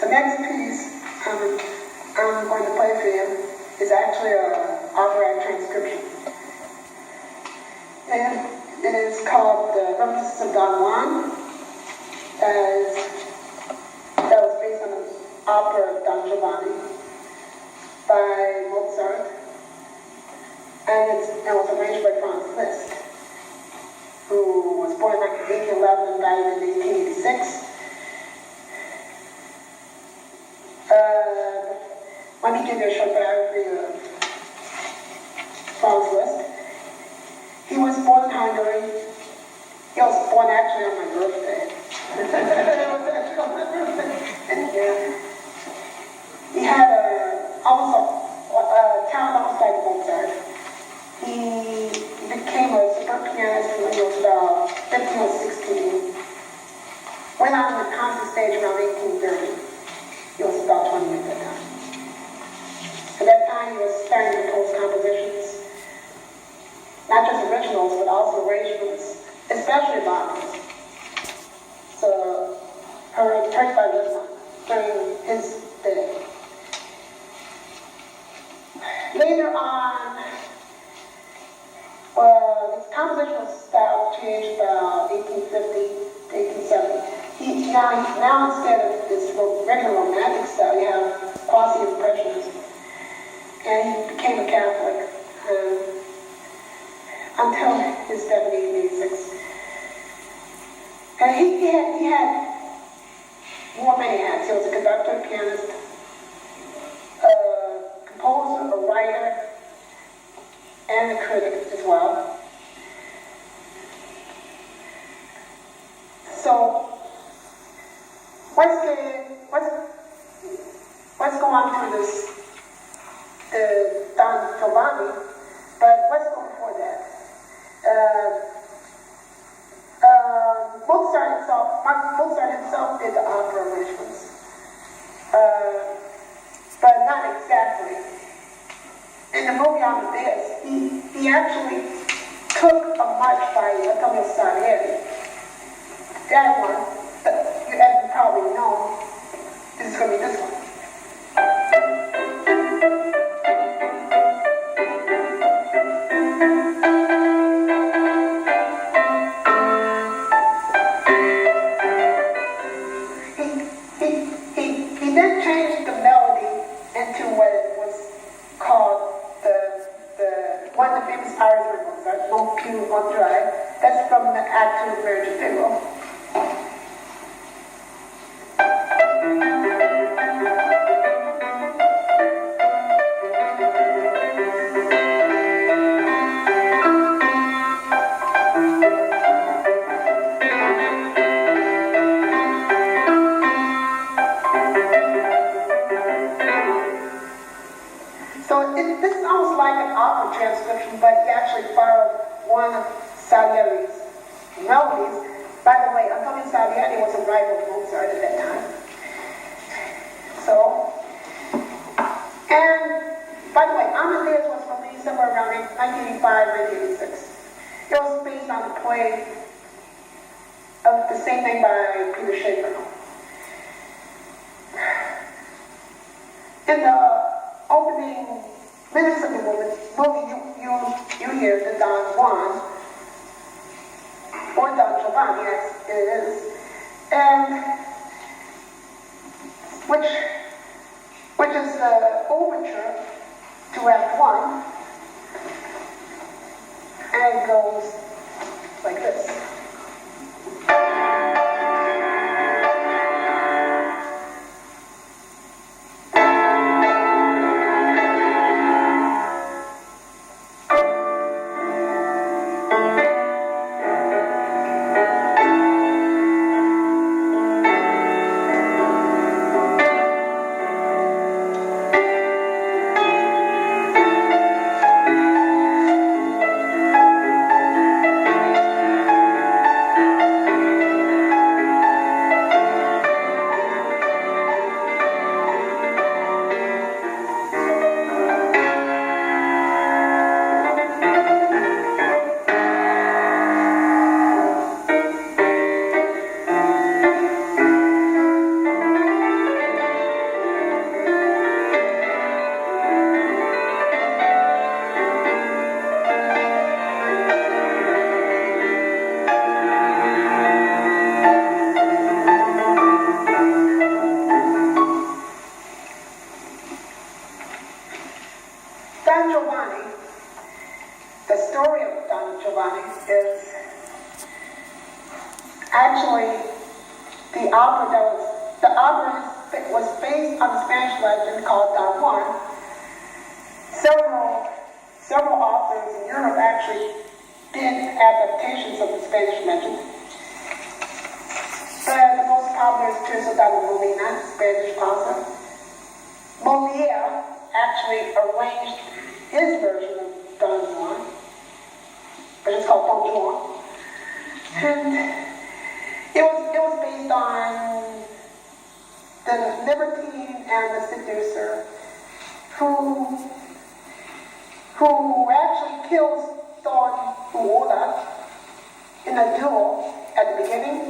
The next piece I'm going to play for you is actually an operatic transcription. And it is called The Reminiscence of Don Juan. That was based on an opera of Don Giovanni by Mozart. And it was arranged by Liszt, who was born in 1811 and died in 1886. Let me give you a short biography of Liszt. He was born in Hungary. He was born actually on my birthday. It was actually on my birthday. Yeah. He had almost a talent almost like Mozart. He became a super pianist when he was about 15 or 16. Went on the concert stage around 1830. He was about 20 at that time. At that time, he was starting to compose compositions, not just originals, but also arrangements, especially Bach's. So, heard by Liszt during his day. Later on, his compositional style changed about 1850 to 1870. Now instead of this regular romantic style, you have quasi-impressionism. And he became a Catholic until his death in 1886. And he had more many hats. He was a conductor, a pianist, a composer, a writer, and a critic as well. So let's go on to this Don Giovanni, but let's go before that. Mozart himself did the opera arrangements, but not exactly. In the movie Amadeus, he actually took a march by Antonio Salieri. That one, as you probably know, is going to be this one. He then changed the melody into what was called one of the famous Irish Mozart, Non più andrai. That's from the Act of Marriage of Figaro. This is almost like an opera transcription, but he actually borrowed one of Salieri's melodies. By the way, Antonio Salieri was a rival of Mozart at that time. So, and by the way, Amadeus was released somewhere around 1985, 1986. It was based on a play of the same name by Peter Shaffer. In the opening minutes of the movie, you hear the Don Juan, or Don Giovanni, as it is, and which is the overture to Act 1, and it goes like this. The opera was based on a Spanish legend called Don Juan. Several authors in Europe actually did adaptations of the Spanish legend. But the most popular is Tirso da Molina, Spanish author. Molière actually arranged his version of Don Juan, but it's called Don Juan. And it was based on the libertine and the seducer who actually kills Don Juan in a duel at the beginning.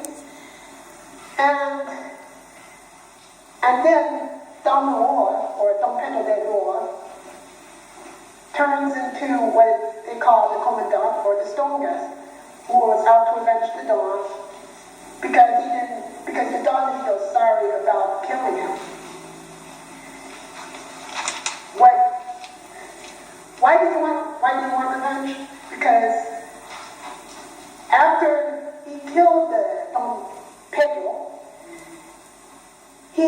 And then Don Juan, or Don Pedro de Juan, turns into what they call the Commandant, or the stone guest, who was out to avenge the Don because the Don didn't feel sorry about killing him. Why did he want revenge? Because after he killed the Don Pedro, he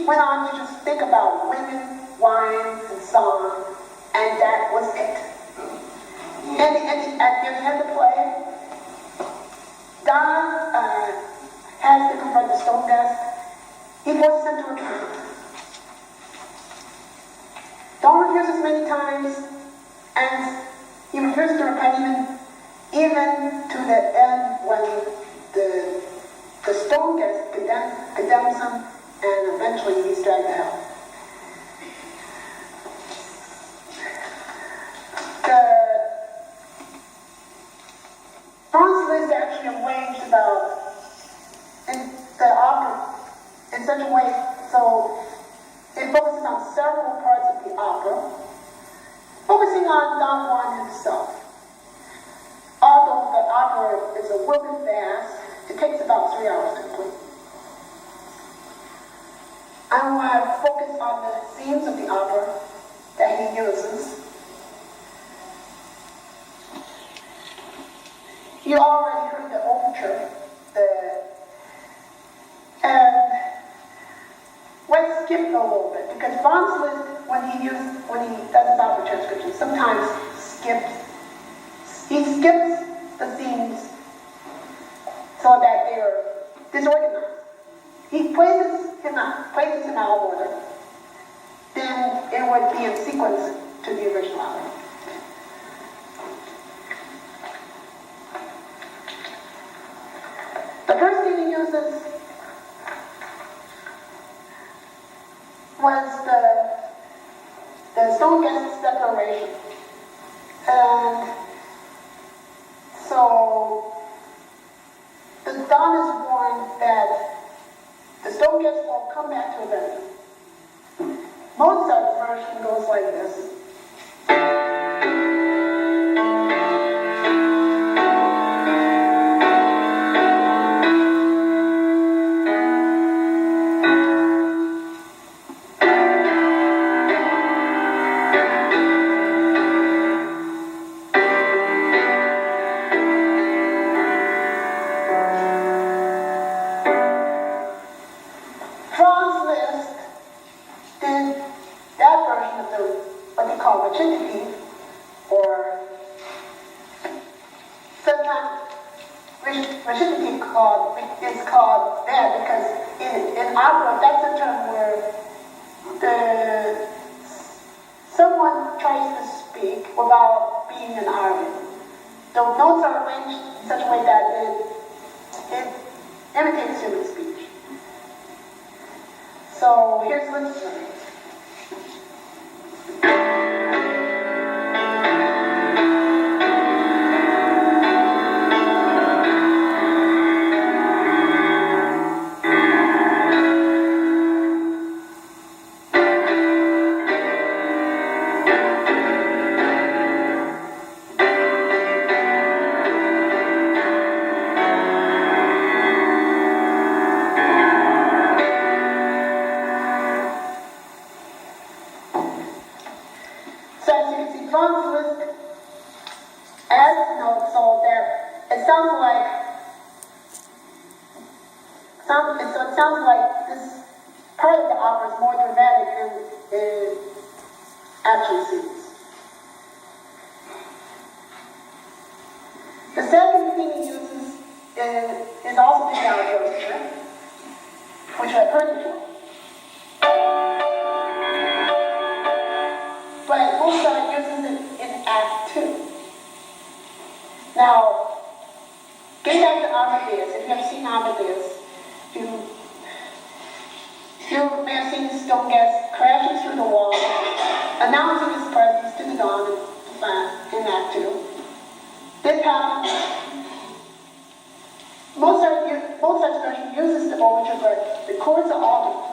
went on to just think about women, wine, and song, and that was it. And at the end of the play, Don has to confront the stone guest. He forces him to repent. Don refuses many times, and he refuses to repent even to the end when the stone guest condemns him, and eventually he's dragged to hell. Franz Liszt actually arranged the opera in such a way so it focuses on several parts of the opera, focusing on Don Juan himself. Although the opera is a little bit fast, it takes about 3 hours to complete. I want to focus on the themes of the opera that he uses. You already heard the overture, and let's skip a little bit, because Franz Liszt, when he does his opera transcription, sometimes he skips the themes so that they are disorganized. He places him out of order, then it would be in sequence to the original opera. The first thing he uses was the stone guest's declaration. And so the Don is warned that the stone guest will come back to avenge him. Mozart's version goes like this. It's called that because in opera, that's a term where someone tries to speak without being an aria. The notes are arranged in such a way that it imitates human speech. So here's Liszt's version. so it sounds like this part of the opera is more dramatic than it actually seems. The second thing he uses is also piano orchestra, which I've heard before. But Mozart uses it in Act 2. Now, getting back to Amadeus, if you have seen Amadeus, you may have seen the stone guest crashing through the wall, announcing his presence to the dawn in Act 2. This happens. Mozart's version uses the overture, but the chords are altered.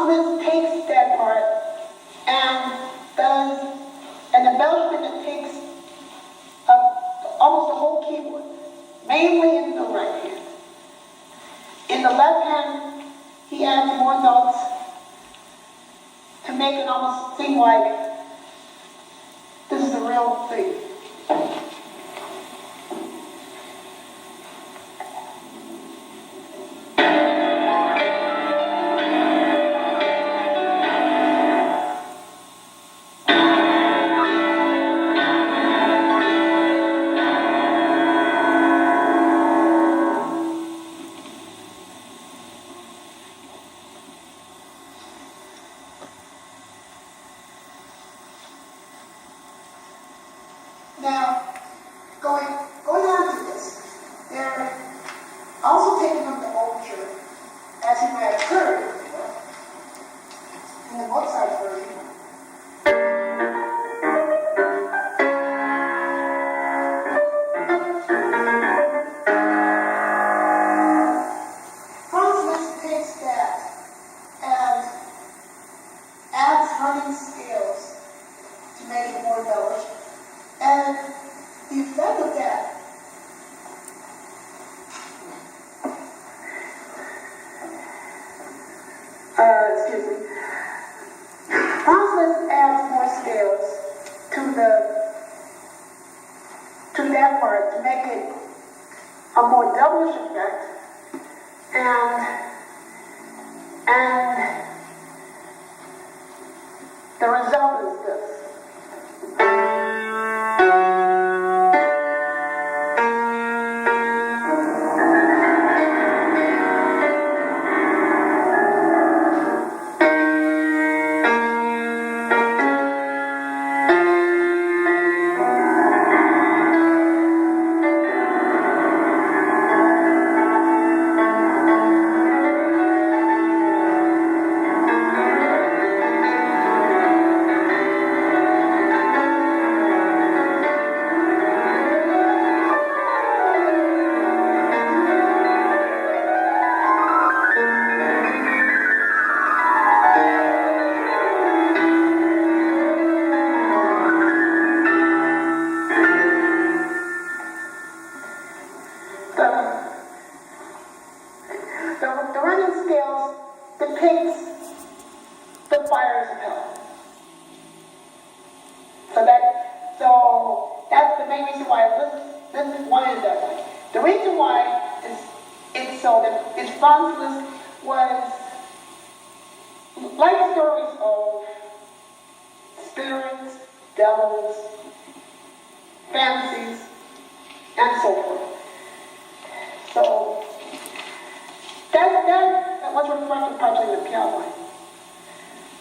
Liszt takes that part and does an embellishment that takes up almost the whole keyboard, mainly in the right hand. In the left hand, he adds more notes to make it almost seem like this is the real thing. Now, going on to this, they're also taking up the overture, as you might have heard in the Mozart version. Liszt takes that and adds humming scales to make it more embellished. And the effect of that excuse me. Liszt adds more scales to that part to make it a more devilish effect, and the result is this. The running scales depicts the fires of hell. So that's the main reason why this one is that way. The reason why it's so that is Franz Liszt was like stories of spirits, devils, fantasies, and so forth. So that was reflected partially in the piano.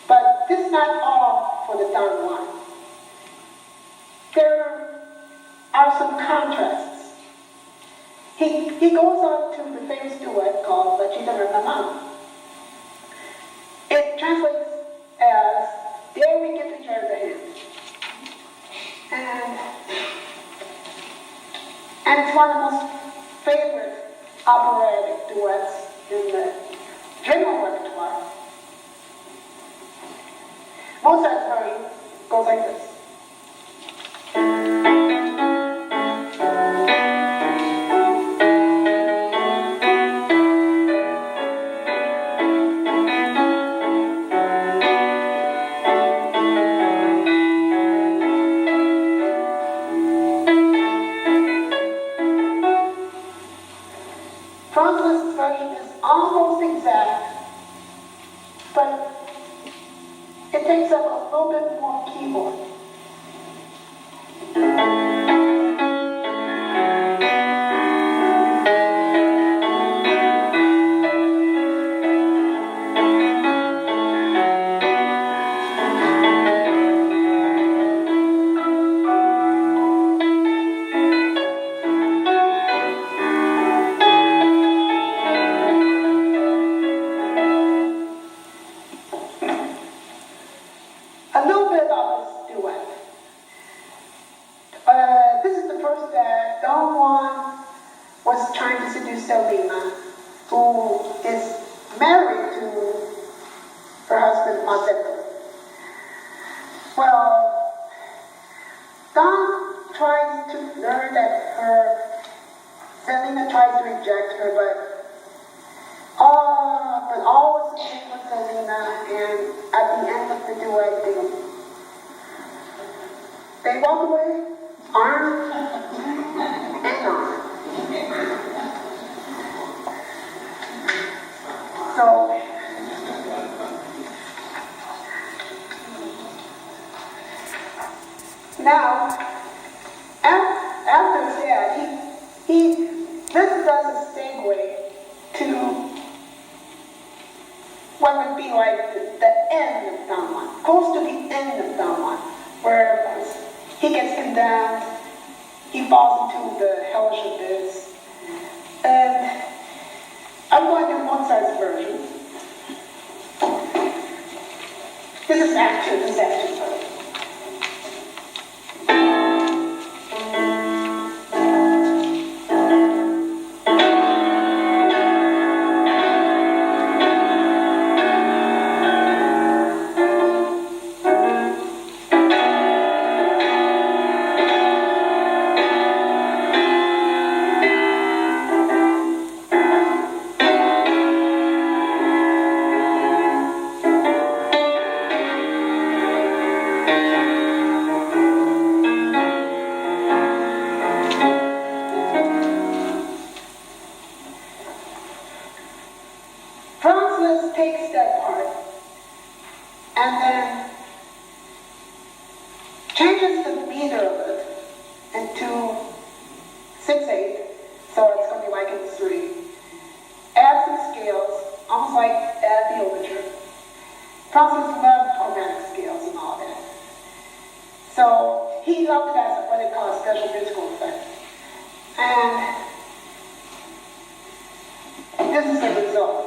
But this is not all for the Don Juan. There are some contrasts. He goes on to the famous duet called La Gita Ramana. It translates as, "Dare we give each other the hand." And it's one of the most favorite operatic duets in the general repertoire. Mozart's version goes like this. almost exact, but it takes up a little bit more keyboard. A little bit about this duet. This is the first that Don Juan was trying to seduce Selena, who is married to her husband, Montecco. Well, Don tries to learn that Selena tries to reject her, but all was okay with Selena, and at the end of the duet, they walk away, arm in arm. So, now, after that, this does a segue to what would be like the end of Don Juan, close to the end of Don Juan, where he gets condemned, he falls into the hellish abyss, and I'm going to do Mozart's version. This is action version. Liszt takes that part and then changes the meter of it into 6/8, so it's going to be like in 3. Adds some scales, almost like at the overture. Francis loved chromatic scales and all that. So he loved it as what they call a special musical effect. And this is the result.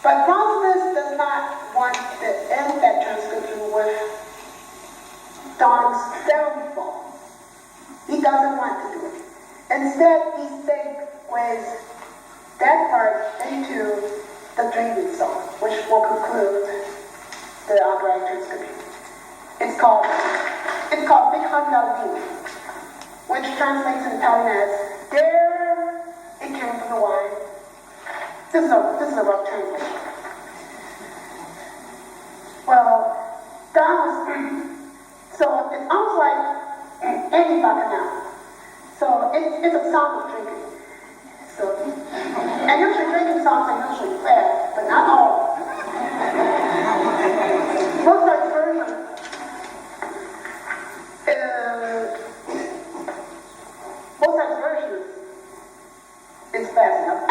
But Francis does not want to end that transcription with Don's downfall. He doesn't want to do it. Instead, he segues that part into the dreaming song, which will conclude the operatic transcription. It's called Big Handalini, which translates in Italian as "There it came from the wine." This is a rough translation. Well, Don was, so it's almost like any bacchanal. So it's a song of drinking. So, and usually drinking songs are usually fast, but not all. Mozart's version is fast enough.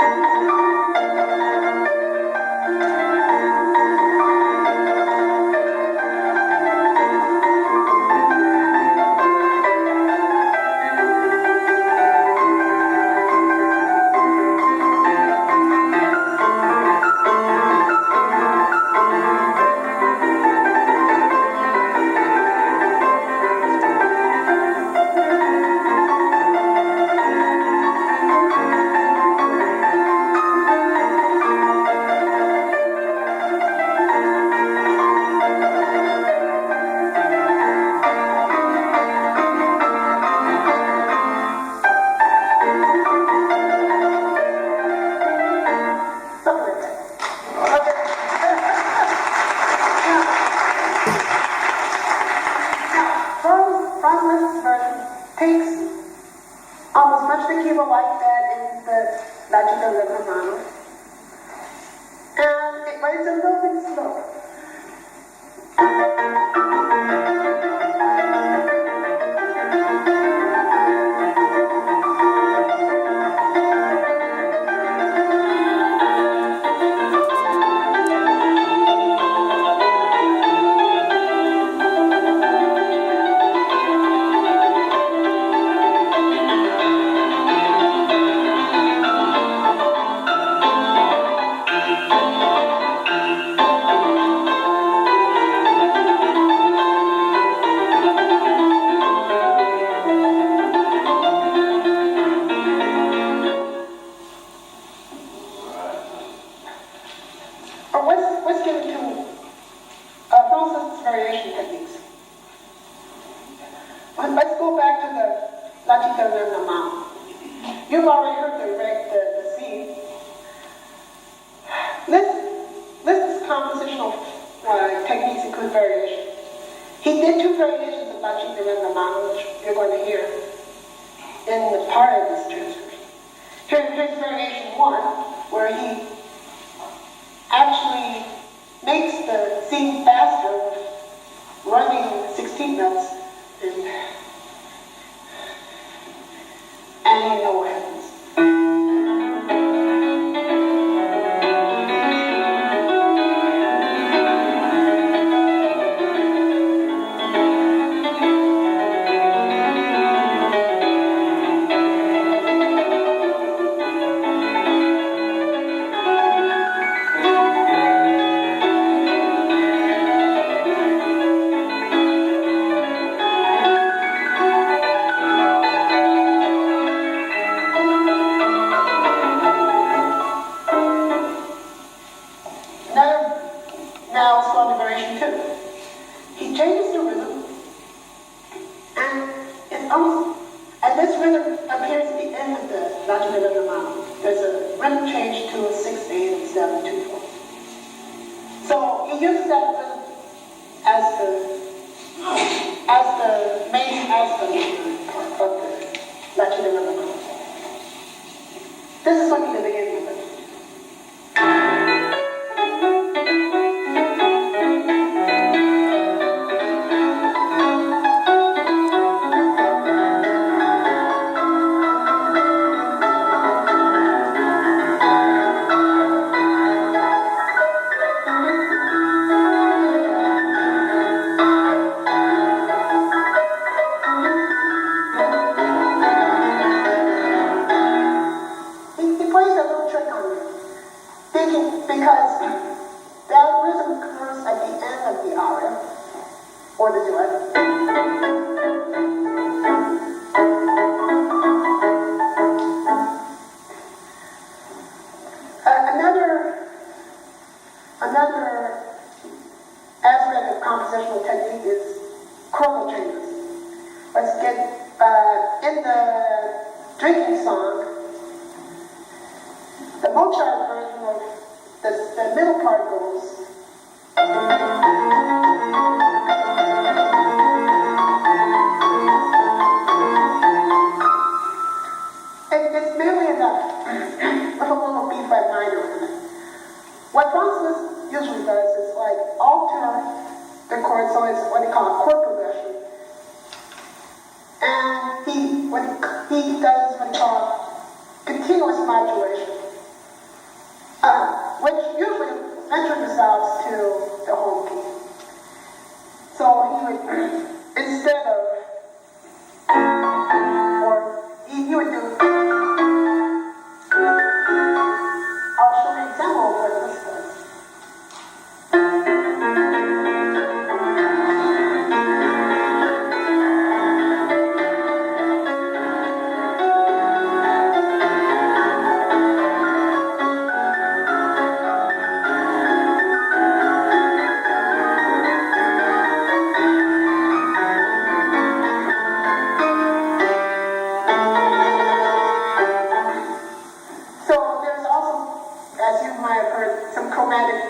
people like that in the Latino Romano. But it's a little bit slow. Let's get into Francis' variation techniques. Let's go back to the La Chica de la Mano. You've already heard the scene. Liszt's compositional techniques include variation. He did two variations of La Chica de la Mano, which you're going to hear in the part of this transcription. Here's variation 1, where he actually makes the scene faster, running 16 notes, and you know what happens. Now let's go on to variation 2. He changes the rhythm, and this rhythm appears at the end of the La Chica de la Mano. There's a rhythm change to a 6/8 instead of a 2/4. So he uses that rhythm as the main part of the La Chica de la Mano. This is looking at the beginning of it. Because that rhythm occurs at the end of the aria, or the duet. Another aspect of compositional technique is chromal changes. Let's get in the drinking song, the Mozart version of the middle part goes. It's merely enough with a little B flat minor in it. What Francis usually does is like alter the chord, so it's what they call a chord progression. And he does what they call continuous modulation. Which usually eventually resolves to the home key. So he would, instead of, or he would do, I'll show you an example of what this does.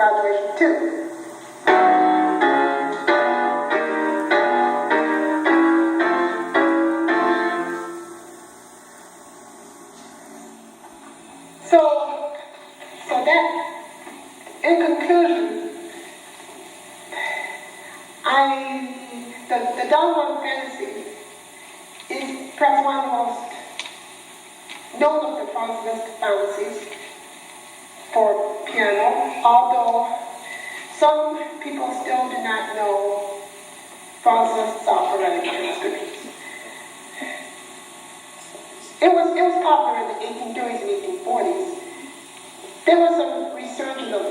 Modulation too. The Don Juan Fantasy is perhaps one of the most known of the Franz Liszt fantasies for piano, although some people still do not know Franz Liszt's operatic transcriptions. It was popular in the 1830s and 1840s. There was a resurgence of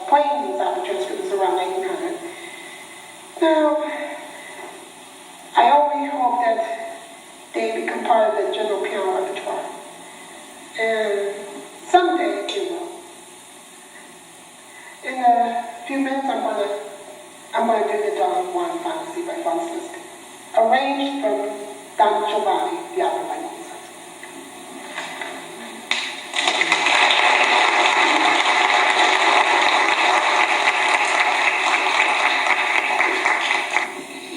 playing these opera transcriptions around 1900. Now, I only hope that they become part of the general piano repertoire. And someday it will. In a few minutes, I'm going to do the Don Juan Fantasy by Franz Liszt, arranged from